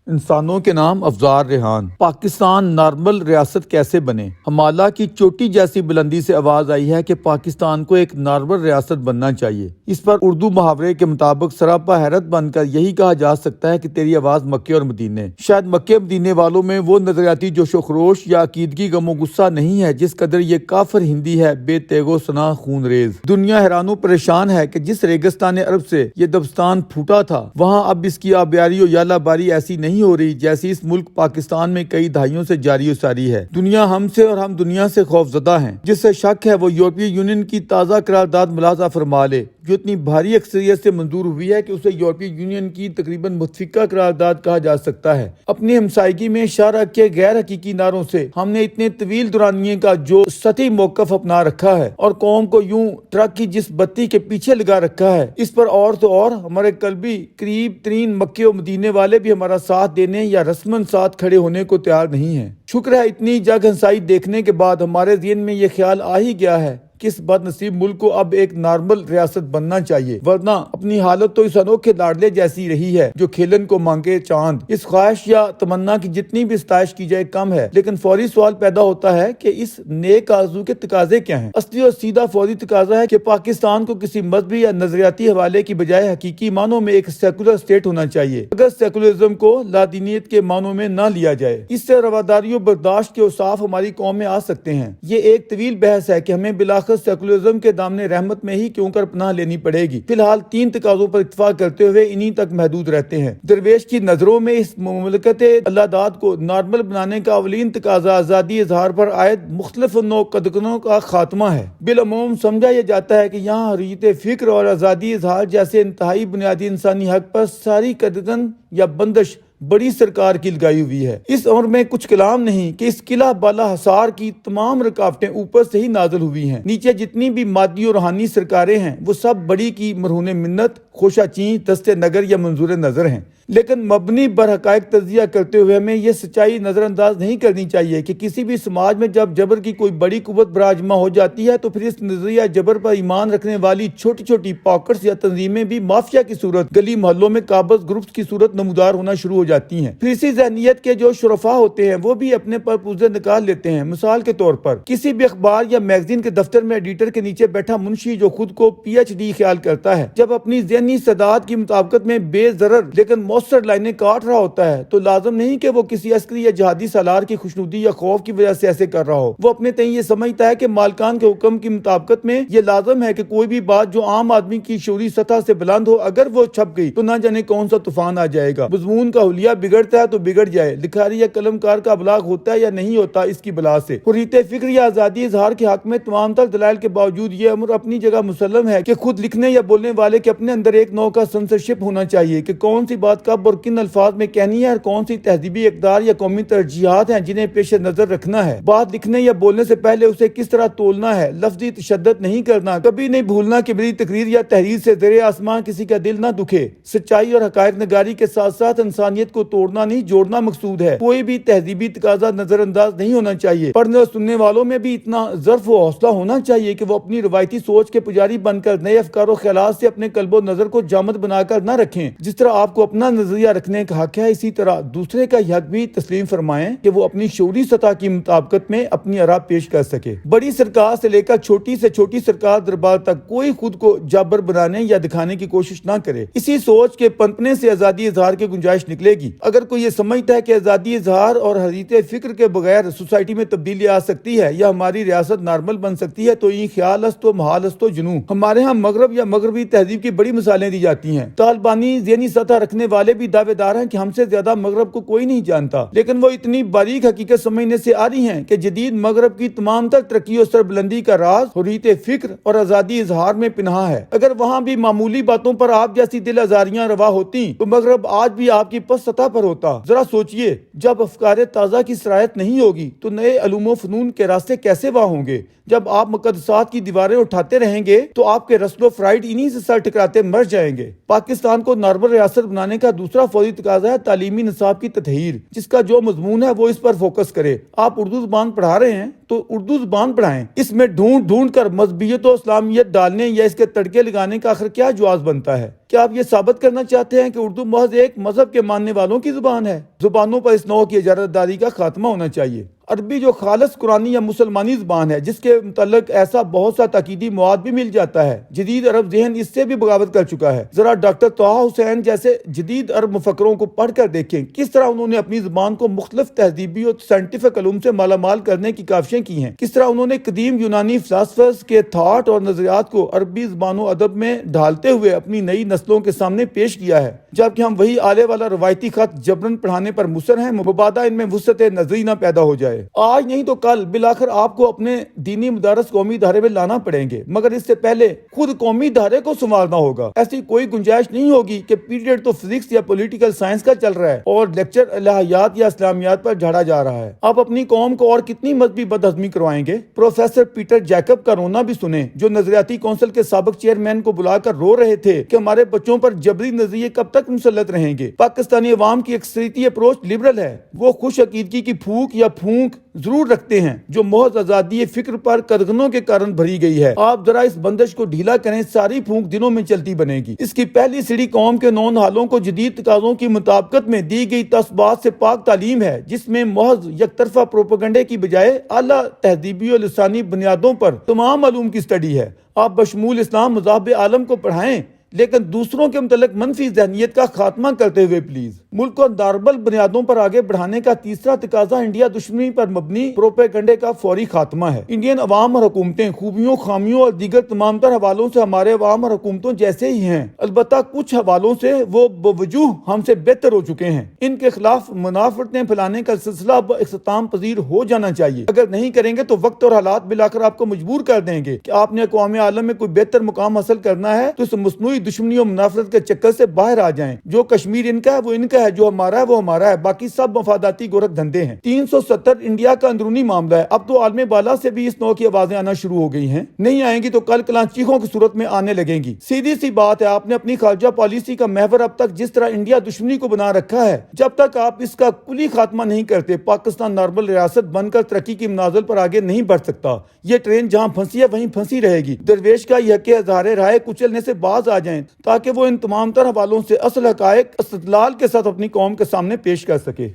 انسانوں کے نام افزار ریحان۔ پاکستان نارمل ریاست کیسے بنے؟ ہمالہ کی چوٹی جیسی بلندی سے آواز آئی ہے کہ پاکستان کو ایک نارمل ریاست بننا چاہیے۔ اس پر اردو محاورے کے مطابق سراپا حیرت بن کر یہی کہا جا سکتا ہے کہ تیری آواز مکے اور مدینے۔ شاید مکے مدینے والوں میں وہ نظریاتی جوش و خروش یا عقیدگی غم و غصہ نہیں ہے جس قدر یہ کافر ہندی ہے بے تیغ و سنا خون ریز۔ دنیا حیران و پریشان ہے کہ جس ریگستان عرب سے یہ دبستان پھوٹا تھا وہاں اب اس کی آبیاری و یالہ باری ایسی نہیں ہو رہی جیسی اس ملک پاکستان میں کئی دہائیوں سے جاری و ساری ہے۔ دنیا ہم سے اور ہم دنیا سے خوف زدہ ہیں۔ جس سے شک ہے وہ یورپی یونین کی تازہ قرارداد ملاحظہ فرما لے جو اتنی بھاری اکثریت سے منظور ہوئی ہے کہ اسے یورپی یونین کی تقریباً متفقہ قرارداد کہا جا سکتا ہے۔ اپنی ہمسائیگی میں شرح کے غیر حقیقی نعروں سے ہم نے اتنے طویل دورانیے کا جو سطحی موقف اپنا رکھا ہے اور قوم کو یوں ٹرک کی جس بتی کے پیچھے لگا رکھا ہے، اس پر اور تو اور ہمارے قلبی قریب ترین مکے و مدینے والے بھی ہمارا ساتھ دینے یا رسماً ساتھ کھڑے ہونے کو تیار نہیں ہیں۔ شکر ہے اتنی جگ ہنسائی دیکھنے کے بعد ہمارے ذہن میں یہ خیال آ ہی گیا ہے کہ اس بد نصیب ملک کو اب ایک نارمل ریاست بننا چاہیے، ورنہ اپنی حالت تو اس انوکھے لاڈلے جیسی رہی ہے جو کھیلن کو مانگے چاند۔ اس خواہش یا تمنا کی جتنی بھی ستائش کی جائے کم ہے، لیکن فوری سوال پیدا ہوتا ہے کہ اس نیک آرزو کے تقاضے کیا ہیں؟ اصلی اور سیدھا فوری تقاضا ہے کہ پاکستان کو کسی مذہبی یا نظریاتی حوالے کی بجائے حقیقی معنوں میں ایک سیکولر اسٹیٹ ہونا چاہیے، اگر سیکولرزم کو لادینیت کے معنوں میں نہ لیا جائے۔ اس سے رواداری و برداشت کے اوصاف ہماری قوم میں آ سکتے ہیں۔ یہ ایک طویل بحث ہے کہ ہمیں بلاخر سیکولرزم کے دامن رحمت میں ہی کیوں کر پناہ لینی پڑے گی۔ فی الحال 3 تقاضوں پر اتفاق کرتے ہوئے انہی تک محدود رہتے ہیں۔ درویش کی نظروں میں اس مملکت اللہ داد کو نارمل بنانے کا اولین تقاضا آزادی اظہار پر عائد مختلف نوع قدغنوں کا خاتمہ ہے۔ بالعموم سمجھا یہ جاتا ہے کہ یہاں حریت فکر اور آزادی اظہار جیسے انتہائی بنیادی انسانی حق پر ساری قدغن یا بندش بڑی سرکار کی لگائی ہوئی ہے۔ اس عمر میں کچھ کلام نہیں کہ اس قلعہ بالا حصار کی تمام رکاوٹیں اوپر سے ہی نازل ہوئی ہیں۔ نیچے جتنی بھی مادی اور روحانی سرکاریں ہیں وہ سب بڑی کی مرہون منت، خوشا چین، دست نگر یا منظور نظر ہیں، لیکن مبنی بر حقائق تجزیہ کرتے ہوئے ہمیں یہ سچائی نظر انداز نہیں کرنی چاہیے کہ کسی بھی سماج میں جب جبر کی کوئی بڑی قوت براجما ہو جاتی ہے تو پھر اس نظریہ جبر پر ایمان رکھنے والی چھوٹی چھوٹی پاکٹس یا تنظیمیں بھی مافیا کی صورت، گلی محلوں میں قابض گروپس کی صورت نمودار ہونا شروع ہو جاتی ہیں۔ پھر اسی ذہنیت کے جو شرفا ہوتے ہیں وہ بھی اپنے پر پوزے نکال لیتے ہیں۔ مثال کے طور پر کسی بھی اخبار یا میگزین کے دفتر میں ایڈیٹر کے نیچے بیٹھا منشی جو خود کو پی ایچ ڈی خیال کرتا ہے، جب اپنی ذہنی استعداد کی مطابقت میں بے ضرر لیکن مؤثر لائنیں کاٹ رہا ہوتا ہے تو لازم نہیں کہ وہ کسی عسکری یا جہادی سالار کی خوشنودی یا خوف کی وجہ سے ایسے کر رہا ہو۔ وہ اپنے تئیں یہ سمجھتا ہے کہ مالکان کے حکم کی مطابقت میں یہ لازم ہے کہ کوئی بھی بات جو عام آدمی کی شعوری سطح سے بلند ہو اگر وہ چھپ گئی تو نہ جانے کون سا طوفان آ جائے گا۔ مضمون کا حلیہ بگڑتا ہے تو بگڑ جائے، لکھاری یا قلمکار کا ابلاغ ہوتا ہے یا نہیں ہوتا اس کی بلا سے۔ حریت فکر یا آزادی اظہار کے حق میں تمام تر دلائل کے باوجود یہ امر اپنی جگہ مسلم ہے کہ خود لکھنے یا بولنے والے کے اپنے اندر ایک نوع کا سنسرشپ ہونا چاہیے کہ کون سی بات کب اور کن الفاظ میں کہنی ہے اور کون سی تہذیبی اقدار یا قومی ترجیحات ہیں جنہیں پیش نظر رکھنا ہے۔ بات لکھنے یا بولنے سے پہلے اسے کس طرح تولنا ہے، لفظی تشدد نہیں کرنا، کبھی نہیں بھولنا کہ میری تقریر یا تحریر سے زیر آسمان کسی کا دل نہ دکھے۔ سچائی اور حقائق نگاری کے ساتھ ساتھ انسانیت کو توڑنا نہیں جوڑنا مقصود ہے۔ کوئی بھی تہذیبی تقاضا نظر انداز نہیں ہونا چاہیے۔ پڑھنے اور سننے والوں میں بھی اتنا ظرف و حوصلہ ہونا چاہیے کہ وہ اپنی روایتی سوچ کے پجاری بن کر نئے افکار و خیالات سے اپنے قلب و نظر کو جامد بنا کر نہ رکھیں۔ جس طرح آپ کو اپنا نظریہ رکھنے کا حق ہے اسی طرح دوسرے کا حق بھی تسلیم فرمائیں کہ وہ اپنی شعوری سطح کی مطابقت میں اپنی آراء پیش کر سکے۔ بڑی سرکار سے لے کر چھوٹی سے چھوٹی سرکار دربار تک کوئی خود کو جابر بنانے یا دکھانے کی کوشش نہ کرے۔ اسی سوچ کے پنپنے سے آزادی اظہار کی گنجائش نکلے گی۔ اگر کوئی یہ سمجھتا ہے کہ آزادی اظہار اور حریت فکر کے بغیر سوسائٹی میں تبدیلی آ سکتی ہے یا ہماری ریاست نارمل بن سکتی ہے تو یہ خیال است و محال است و جنوں۔ ہمارے ہاں مغرب یا مغربی تہذیب کی بڑی مثالیں دی جاتی ہیں۔ طالبانی ذہنی سطح رکھنے والے بھی دعوے دار ہیں کہ ہم سے زیادہ مغرب کو کوئی نہیں جانتا، لیکن وہ اتنی باریک حقیقت سمجھنے سے آ رہی ہیں کہ جدید مغرب کی تمام تر ترقی و سربلندی کا راز حریت فکر اور آزادی اظہار میں پنہاں ہے۔ اگر وہاں بھی معمولی باتوں پر آپ جیسی دل آزاریاں روا ہوتی تو مغرب آج بھی آپ کی پس سطح پر ہوتا۔ ذرا سوچئے، جب افکار تازہ کی سرایت نہیں ہوگی تو نئے علوم و فنون کے راستے کیسے واہ ہوں گے؟ جب آپ مقدسات کی دیواریں اٹھاتے رہیں گے تو آپ کے رسل و فرائڈ انہی سے سر ٹکراتے مر جائیں گے۔ پاکستان کو نارمل ریاست بنانے کا دوسرا فوری تقاضا ہے تعلیمی نصاب کی تطہیر، جس کا جو مضمون ہے وہ اس پر فوکس کرے۔ آپ اردو زبان پڑھا رہے ہیں تو اردو زبان پڑھائیں۔ اس میں ڈھونڈ ڈھونڈ کر مذہبیت و اسلامیت ڈالنے یا اس کے تڑکے لگانے کا آخر کیا جواز بنتا ہے؟ کیا آپ یہ ثابت کرنا چاہتے ہیں کہ اردو محض ایک مذہب کے ماننے والوں کی زبان ہے؟ زبانوں پر اس نوع کی اجارت داری کا خاتمہ ہونا چاہیے۔ عربی جو خالص قرآنی یا مسلمانی زبان ہے، جس کے متعلق ایسا بہت سا تاکیدی مواد بھی مل جاتا ہے، جدید عرب ذہن اس سے بھی بغاوت کر چکا ہے۔ ذرا ڈاکٹر طہ حسین جیسے جدید عرب مفکروں کو پڑھ کر دیکھیں کس طرح انہوں نے اپنی زبان کو مختلف تہذیبی اور سائنٹیفک علوم سے مالا مال کرنے کی کاوشیں کی ہیں، کس طرح انہوں نے قدیم یونانی فلاسفرز کے تھاٹ اور نظریات کو عربی زبان و ادب میں ڈھالتے ہوئے اپنی نئی نسلوں کے سامنے پیش کیا ہے، جبکہ ہم وہی آلے والا روایتی خط جبرن پڑھانے پر مصر ہیں، مبادہ ان میں وسعت نظری نہ پیدا ہو جائے۔ آج نہیں تو کل بالآخر آپ کو اپنے دینی مدارس قومی ادارے میں لانا پڑیں گے، مگر اس سے پہلے خود قومی ادارے کو سنوارنا ہوگا۔ ایسی کوئی گنجائش نہیں ہوگی کہ پیریڈ تو فزکس یا پولیٹیکل سائنس کا چل رہا ہے اور لیکچر الہیات یا اسلامیات پر جھاڑا جا رہا ہے۔ آپ اپنی قوم کو اور کتنی مذہبی بدہضمی کروائیں گے؟ پروفیسر پیٹر جیکب کا رونا بھی سنیں، جو نظریاتی کونسل کے سابق چیئرمین کو بلا کر رو رہے تھے کہ ہمارے بچوں پر جبری نظریے کب تک مسلط رہیں گے۔ پاکستانی عوام کی اکثریتی اپروچ لبرل ہے، وہ خوش عقیدگی کی پھونک یا پھونک ضرور رکھتے ہیں جو محض آزادی فکر پر قدغنوں کے کارن بھری گئی ہے۔ آپ ذرا اس بندش کو ڈھیلا کریں، ساری پھونک دنوں میں چلتی بنے گی۔ اس کی پہلی سیڑھی قوم کے نون حالوں کو جدید تقاضوں کی مطابقت میں دی گئی تصبات سے پاک تعلیم ہے، جس میں محض یک طرفہ پروپیگنڈے کی بجائے اعلیٰ تہذیبی اور لسانی بنیادوں پر تمام علوم کی اسٹڈی ہے۔ آپ بشمول اسلام مذاہب عالم کو پڑھائیں، لیکن دوسروں کے متعلق منفی ذہنیت کا خاتمہ کرتے ہوئے پلیز۔ ملک کو نارمل بنیادوں پر آگے بڑھانے کا تیسرا تقاضا انڈیا دشمنی پر مبنی پروپیگنڈے کا فوری خاتمہ ہے۔ انڈین عوام اور حکومتیں خوبیوں، خامیوں اور دیگر تمام تر حوالوں سے ہمارے عوام اور حکومتوں جیسے ہی ہیں، البتہ کچھ حوالوں سے وہ بوجوہ ہم سے بہتر ہو چکے ہیں۔ ان کے خلاف منافرتیں پھیلانے کا سلسلہ اب اختتام پذیر ہو جانا چاہیے۔ اگر نہیں کریں گے تو وقت اور حالات بالآخر آپ کو مجبور کر دیں گے کہ آپ نے اقوام عالم میں کوئی بہتر مقام حاصل کرنا ہے تو اس مصنوعی دشمنی اور منافرت کے چکر سے باہر آ جائیں۔ جو کشمیر ان کا ہے وہ ان کا ہے، جو ہمارا ہے وہ ہمارا ہے، باقی سب مفاداتی گورکھ دھندے ہیں۔ 370 انڈیا کا اندرونی معاملہ ہے، اب تو عالم بالا سے بھی اس نوع کی آوازیں آنا شروع ہو گئی ہیں، نہیں آئیں گی تو کل کلاں چیخوں کی صورت میں آنے لگیں گی۔ سیدھی سی بات ہے، آپ نے اپنی خارجہ پالیسی کا محور اب تک جس طرح انڈیا دشمنی کو بنا رکھا ہے، جب تک آپ اس کا کلی خاتمہ نہیں کرتے پاکستان نارمل ریاست بن کر ترقی کی منازل پر آگے نہیں بڑھ سکتا۔ یہ ٹرین جہاں پھنسی ہے وہیں پھنسی رہے گی۔ درویش کا یہ حق اظہار رائے کچلنے سے باز آ جائیں تاکہ وہ ان تمام تر حوالوں سے اصل حقائق استدلال کے ساتھ اپنی قوم کے سامنے پیش کر سکے۔